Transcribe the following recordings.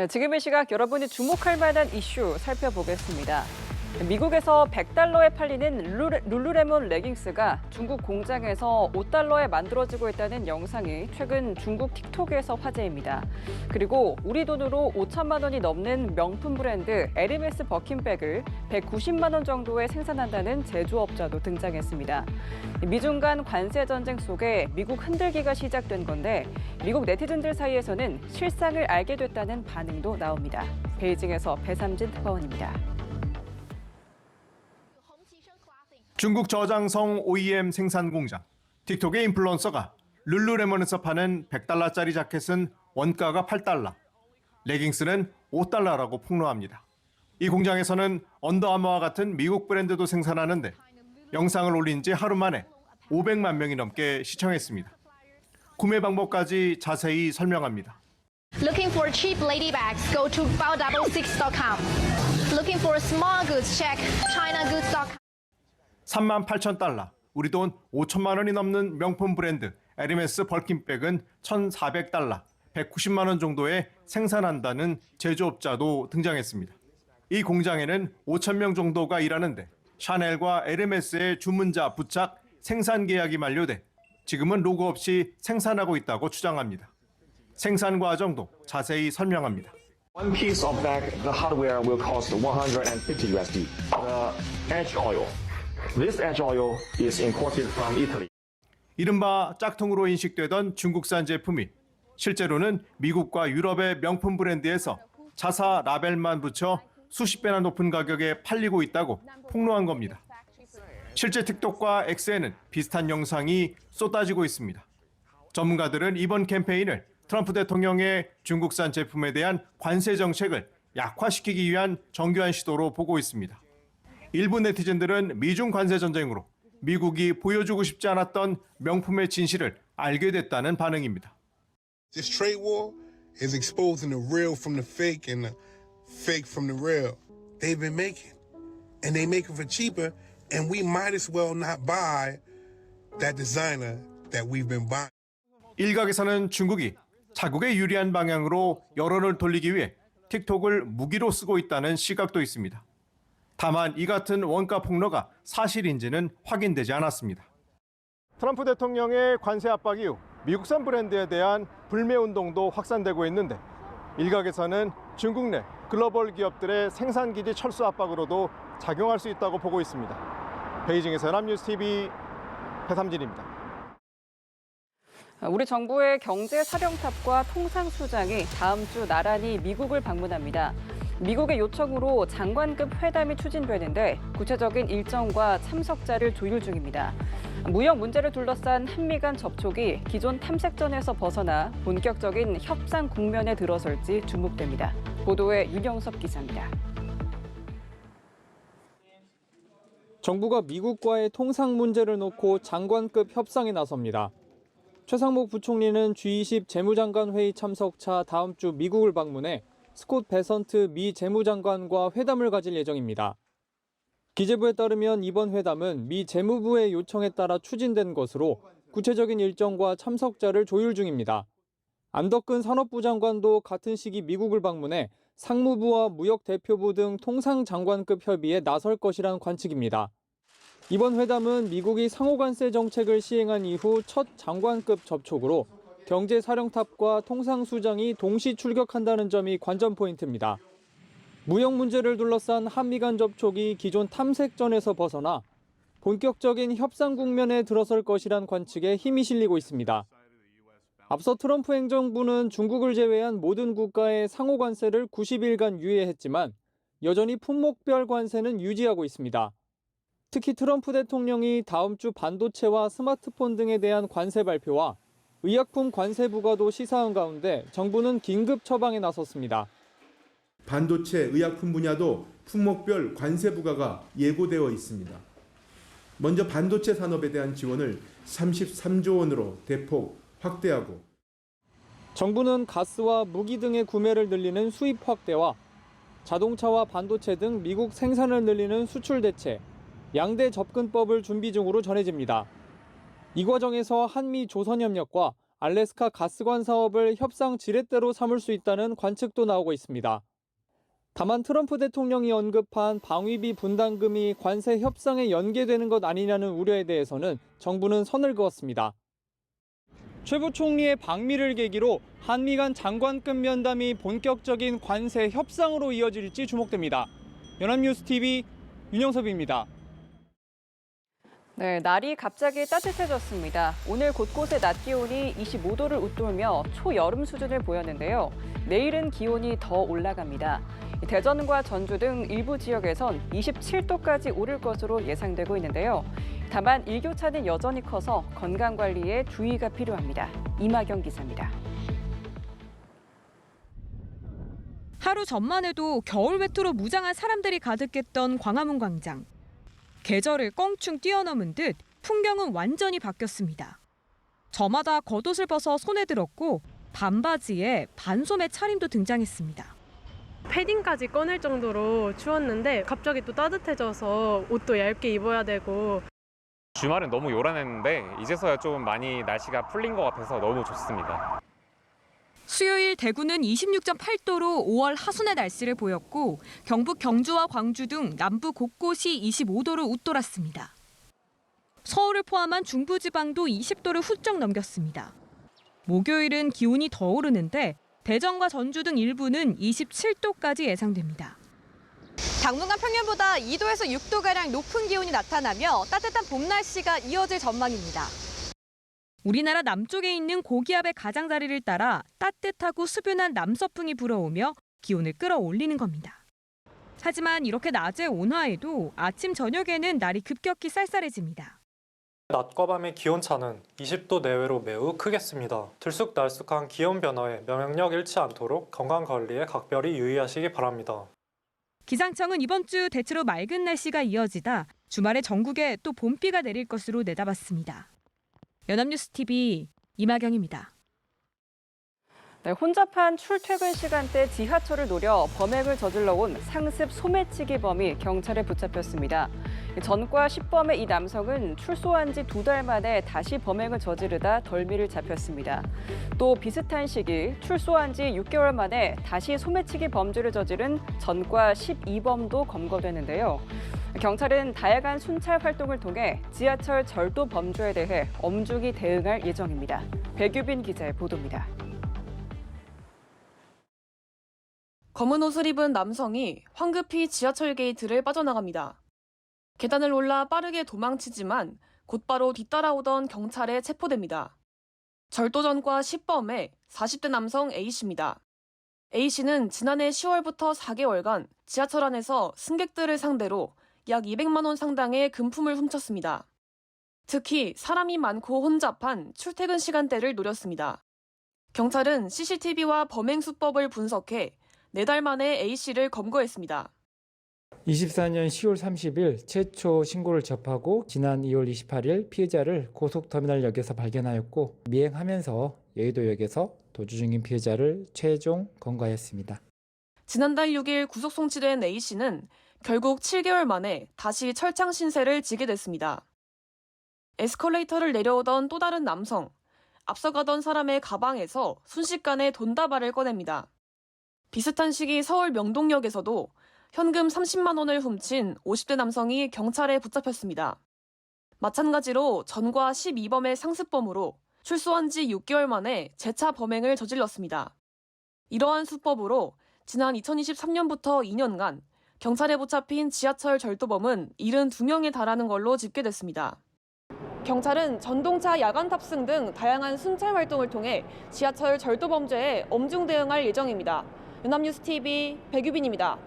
네, 지금 이 시각 여러분이 주목할 만한 이슈 살펴보겠습니다. 미국에서 100달러에 팔리는 룰루레몬 레깅스가 중국 공장에서 5달러에 만들어지고 있다는 영상이 최근 중국 틱톡에서 화제입니다. 그리고 우리 돈으로 5천만 원이 넘는 명품 브랜드 에르메스 버킨백을 190만 원 정도에 생산한다는 제조업자도 등장했습니다. 미중 간 관세 전쟁 속에 미국 흔들기가 시작된 건데 미국 네티즌들 사이에서는 실상을 알게 됐다는 반응도 나옵니다. 베이징에서 배삼진 특파원입니다. 중국 저장성 OEM 생산 공장, 틱톡의 인플루언서가 룰루레몬에서 파는 100달러짜리 자켓은 원가가 8달러, 레깅스는 5달러라고 폭로합니다. 이 공장에서는 언더아머와 같은 미국 브랜드도 생산하는데 영상을 올린 지 하루 만에 500만 명이 넘게 시청했습니다. 구매 방법까지 자세히 설명합니다. Looking for cheap lady bags, go to bao66.com. Looking for small goods, check chinagoods.com. 38,000달러, 우리 돈 5천만 원이 넘는 명품 브랜드 에르메스 벌킨백은 1,400달러, 190만 원 정도에 생산한다는 제조업자도 등장했습니다. 이 공장에는 5천 명 정도가 일하는데 샤넬과 에르메스의 주문자 부착 생산 계약이 만료돼 지금은 로고 없이 생산하고 있다고 주장합니다. 생산 과정도 자세히 설명합니다. One piece of bag, the hardware will cost 150 USD. The edge oil. This edge oil is imported from Italy. 이른바 짝퉁으로 인식되던 중국산 제품이 실제로는 미국과 유럽의 명품 브랜드에서 자사 라벨만 붙여 수십 배나 높은 가격에 팔리고 있다고 폭로한 겁니다. 실제 틱톡과 X에는 비슷한 영상이 쏟아지고 있습니다. 전문가들은 이번 캠페인을 트럼프 대통령의 중국산 제품에 대한 관세 정책을 약화시키기 위한 정교한 시도로 보고 있습니다. 일부 네티즌들은 미중 관세 전쟁으로 미국이 보여주고 싶지 않았던 명품의 진실을 알게 됐다는 반응입니다. This trade war is exposing the real from the fake and the fake from the real. They've been making, and they make it for cheaper, and we might as well not buy that designer that we've been buying. 일각에서는 중국이 자국에 유리한 방향으로 여론을 돌리기 위해 틱톡을 무기로 쓰고 있다는 시각도 있습니다. 다만 이 같은 원가 폭로가 사실인지는 확인되지 않았습니다. 트럼프 대통령의 관세 압박 이후 미국산 브랜드에 대한 불매 운동도 확산되고 있는데 일각에서는 중국 내 글로벌 기업들의 생산 기지 철수 압박으로도 작용할 수 있다고 보고 있습니다. 베이징에서 연합뉴스TV 배삼진입니다. 우리 정부의 경제사령탑과 통상수장이 다음 주 나란히 미국을 방문합니다. 미국의 요청으로 장관급 회담이 추진되는데 구체적인 일정과 참석자를 조율 중입니다. 무역 문제를 둘러싼 한미 간 접촉이 기존 탐색전에서 벗어나 본격적인 협상 국면에 들어설지 주목됩니다. 보도에 윤영섭 기자입니다. 정부가 미국과의 통상 문제를 놓고 장관급 협상에 나섭니다. 최상목 부총리는 G20 재무장관 회의 참석차 다음 주 미국을 방문해 스콧 베선트 미 재무장관과 회담을 가질 예정입니다. 기재부에 따르면 이번 회담은 미 재무부의 요청에 따라 추진된 것으로 구체적인 일정과 참석자를 조율 중입니다. 안덕근 산업부 장관도 같은 시기 미국을 방문해 상무부와 무역대표부 등 통상장관급 협의에 나설 것이란 관측입니다. 이번 회담은 미국이 상호관세 정책을 시행한 이후 첫 장관급 접촉으로 경제사령탑과 통상수장이 동시 출격한다는 점이 관전 포인트입니다. 무역 문제를 둘러싼 한미 간 접촉이 기존 탐색전에서 벗어나 본격적인 협상 국면에 들어설 것이란 관측에 힘이 실리고 있습니다. 앞서 트럼프 행정부는 중국을 제외한 모든 국가의 상호관세를 90일간 유예했지만 여전히 품목별 관세는 유지하고 있습니다. 특히 트럼프 대통령이 다음 주 반도체와 스마트폰 등에 대한 관세 발표와 의약품 관세 부과도 시사한 가운데 정부는 긴급 처방에 나섰습니다. 반도체, 의약품 분야도 품목별 관세 부과가 예고되어 있습니다. 먼저 반도체 산업에 대한 지원을 33조 원으로 대폭 확대하고 정부는 가스와 무기 등의 구매를 늘리는 수입 확대와 자동차와 반도체 등 미국 생산을 늘리는 수출 대책, 양대 접근법을 준비 중으로 전해집니다. 이 과정에서 한미 조선협력과 알래스카 가스관 사업을 협상 지렛대로 삼을 수 있다는 관측도 나오고 있습니다. 다만 트럼프 대통령이 언급한 방위비 분담금이 관세 협상에 연계되는 것 아니냐는 우려에 대해서는 정부는 선을 그었습니다. 최 부총리의 방미를 계기로 한미 간 장관급 면담이 본격적인 관세 협상으로 이어질지 주목됩니다. 연합뉴스TV 윤영섭입니다. 네, 날이 갑자기 따뜻해졌습니다. 오늘 곳곳의 낮 기온이 25도를 웃돌며 초여름 수준을 보였는데요. 내일은 기온이 더 올라갑니다. 대전과 전주 등 일부 지역에선 27도까지 오를 것으로 예상되고 있는데요. 다만 일교차는 여전히 커서 건강관리에 주의가 필요합니다. 이마경 기자입니다. 하루 전만 해도 겨울 외투로 무장한 사람들이 가득했던 광화문 광장. 계절을 껑충 뛰어넘은 듯 풍경은 완전히 바뀌었습니다. 저마다 겉옷을 벗어 손에 들었고 반바지에 반소매 차림도 등장했습니다. 패딩까지 꺼낼 정도로 추웠는데 갑자기 또 따뜻해져서 옷도 얇게 입어야 되고. 주말은 너무 요란했는데 이제서야 좀 많이 날씨가 풀린 것 같아서 너무 좋습니다. 수요일 대구는 26.8도로 5월 하순의 날씨를 보였고 경북 경주와 광주 등 남부 곳곳이 25도를 웃돌았습니다. 서울을 포함한 중부지방도 20도를 훌쩍 넘겼습니다. 목요일은 기온이 더 오르는데 대전과 전주 등 일부는 27도까지 예상됩니다. 당분간 평년보다 2도에서 6도가량 높은 기온이 나타나며 따뜻한 봄 날씨가 이어질 전망입니다. 우리나라 남쪽에 있는 고기압의 가장자리를 따라 따뜻하고 수분한 남서풍이 불어오며 기온을 끌어올리는 겁니다. 하지만 이렇게 낮의 온화에도 아침 저녁에는 날이 급격히 쌀쌀해집니다. 낮과 밤의 기온차는 20도 내외로 매우 크겠습니다. 들쑥날쑥한 기온 변화에 면역력 잃지 않도록 건강관리에 각별히 유의하시기 바랍니다. 기상청은 이번 주 대체로 맑은 날씨가 이어지다 주말에 전국에 또 봄비가 내릴 것으로 내다봤습니다. 연합뉴스TV 이마경입니다. 네, 혼잡한 출퇴근 시간대 지하철을 노려 범행을 저질러 온 상습 소매치기 범이 경찰에 붙잡혔습니다. 전과 10범의 이 남성은 출소한 지 2달 만에 다시 범행을 저지르다 덜미를 잡혔습니다. 또 비슷한 시기 출소한 지 6개월 만에 다시 소매치기 범죄를 저지른 전과 12범도 검거되는데요. 경찰은 다양한 순찰 활동을 통해 지하철 절도 범죄에 대해 엄중히 대응할 예정입니다. 백유빈 기자의 보도입니다. 검은 옷을 입은 남성이 황급히 지하철 게이트를 빠져나갑니다. 계단을 올라 빠르게 도망치지만 곧바로 뒤따라오던 경찰에 체포됩니다. 절도 전과 10범의 40대 남성 A씨입니다. A씨는 지난해 10월부터 4개월간 지하철 안에서 승객들을 상대로 약 200만 원 상당의 금품을 훔쳤습니다. 특히 사람이 많고 혼잡한 출퇴근 시간대를 노렸습니다. 경찰은 CCTV와 범행 수법을 분석해 4달 만에 A씨를 검거했습니다. 24년 10월 30일 최초 신고를 접하고 지난 2월 28일 피해자를 고속터미널역에서 발견하였고 미행하면서 여의도역에서 도주 중인 피해자를 최종 검거하였습니다. 지난달 6일 구속 송치된 A씨는 결국 7개월 만에 다시 철창 신세를 지게 됐습니다. 에스컬레이터를 내려오던 또 다른 남성, 앞서가던 사람의 가방에서 순식간에 돈다발을 꺼냅니다. 비슷한 시기 서울 명동역에서도 현금 30만 원을 훔친 50대 남성이 경찰에 붙잡혔습니다. 마찬가지로 전과 12범의 상습범으로 출소한 지 6개월 만에 재차 범행을 저질렀습니다. 이러한 수법으로 지난 2023년부터 2년간 경찰에 붙잡힌 지하철 절도범은 72명에 달하는 걸로 집계됐습니다. 경찰은 전동차 야간 탑승 등 다양한 순찰 활동을 통해 지하철 절도 범죄에 엄중 대응할 예정입니다. 연합뉴스TV 백유빈입니다.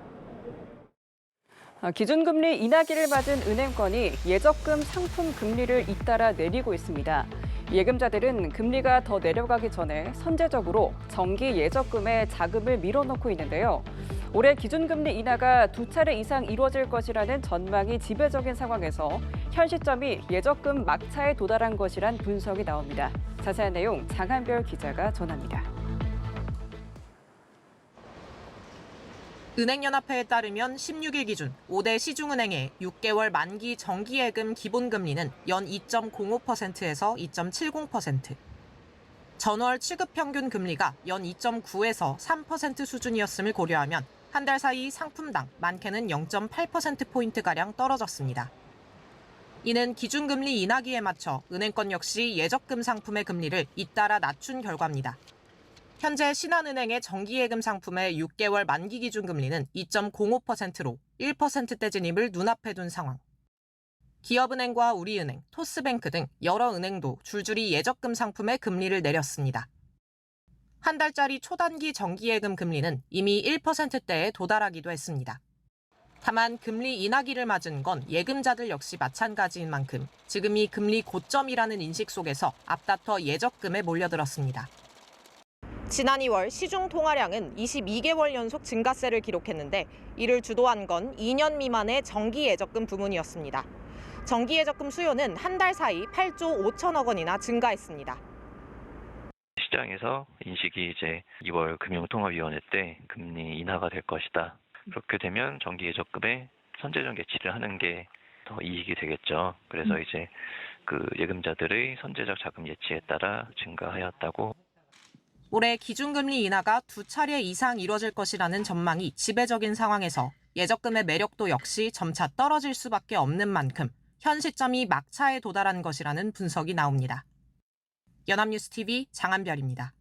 기준금리 인하기를 맞은 은행권이 예적금 상품 금리를 잇따라 내리고 있습니다. 예금자들은 금리가 더 내려가기 전에 선제적으로 정기 예적금에 자금을 밀어넣고 있는데요. 올해 기준금리 인하가 2차례 이상 이루어질 것이라는 전망이 지배적인 상황에서 현 시점이 예적금 막차에 도달한 것이란 분석이 나옵니다. 자세한 내용 장한별 기자가 전합니다. 은행연합회에 따르면 16일 기준 5대 시중은행의 6개월 만기 정기예금 기본금리는 연 2.05%에서 2.70%, 전월 취급 평균 금리가 연 2.9에서 3% 수준이었음을 고려하면 한 달 사이 상품당 많게는 0.8%포인트가량 떨어졌습니다. 이는 기준금리 인하기에 맞춰 은행권 역시 예적금 상품의 금리를 잇따라 낮춘 결과입니다. 현재 신한은행의 정기예금 상품의 6개월 만기 기준금리는 2.05%로 1%대 진입을 눈앞에 둔 상황. 기업은행과 우리은행, 토스뱅크 등 여러 은행도 줄줄이 예적금 상품의 금리를 내렸습니다. 한 달짜리 초단기 정기예금 금리는 이미 1%대에 도달하기도 했습니다. 다만 금리 인하기를 맞은 건 예금자들 역시 마찬가지인 만큼 지금이 금리 고점이라는 인식 속에서 앞다퉈 예적금에 몰려들었습니다. 지난 2월 시중 통화량은 22개월 연속 증가세를 기록했는데 이를 주도한 건 2년 미만의 정기 예적금 부문이었습니다. 정기 예적금 수요는 한 달 사이 8조 5천억 원이나 증가했습니다. 시장에서 인식이 이제 2월 금융통화위원회 때 금리 인하가 될 것이다. 그렇게 되면 정기 예적금에 선제적 예치를 하는 게 더 이익이 되겠죠. 그래서 이제 그 예금자들의 선제적 자금 예치에 따라 증가하였다고. 올해 기준금리 인하가 2차례 이상 이뤄질 것이라는 전망이 지배적인 상황에서 예적금의 매력도 역시 점차 떨어질 수밖에 없는 만큼 현 시점이 막차에 도달한 것이라는 분석이 나옵니다. 연합뉴스TV 장한별입니다.